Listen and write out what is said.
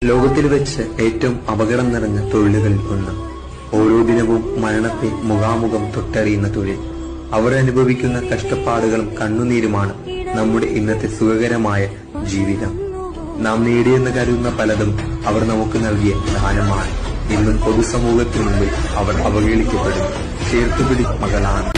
ലോകത്തിൽ വെച്ച് ഏറ്റവും അപകടം നിറഞ്ഞ തൊഴിലുകളിൽ ഒന്ന്. ഓരോ ദിനവും മരണത്തെ മുഖാമുഖം തൊട്ടറിയുന്ന തൊഴിൽ. അവർ അനുഭവിക്കുന്ന കഷ്ടപ്പാടുകളും കണ്ണുനീരുമാണ് നമ്മുടെ ഇന്നത്തെ സുഖകരമായ ജീവിതം. നാം നേടിയെന്ന് കരുതുന്ന പലതും അവർ നമുക്ക് നൽകിയ ദാനമാണ്. ഇന്നും പൊതുസമൂഹത്തിനു മുമ്പിൽ അവർ അവഹേളിക്കപ്പെടുന്നു. ചേർത്തുപിടി മകളാണ്.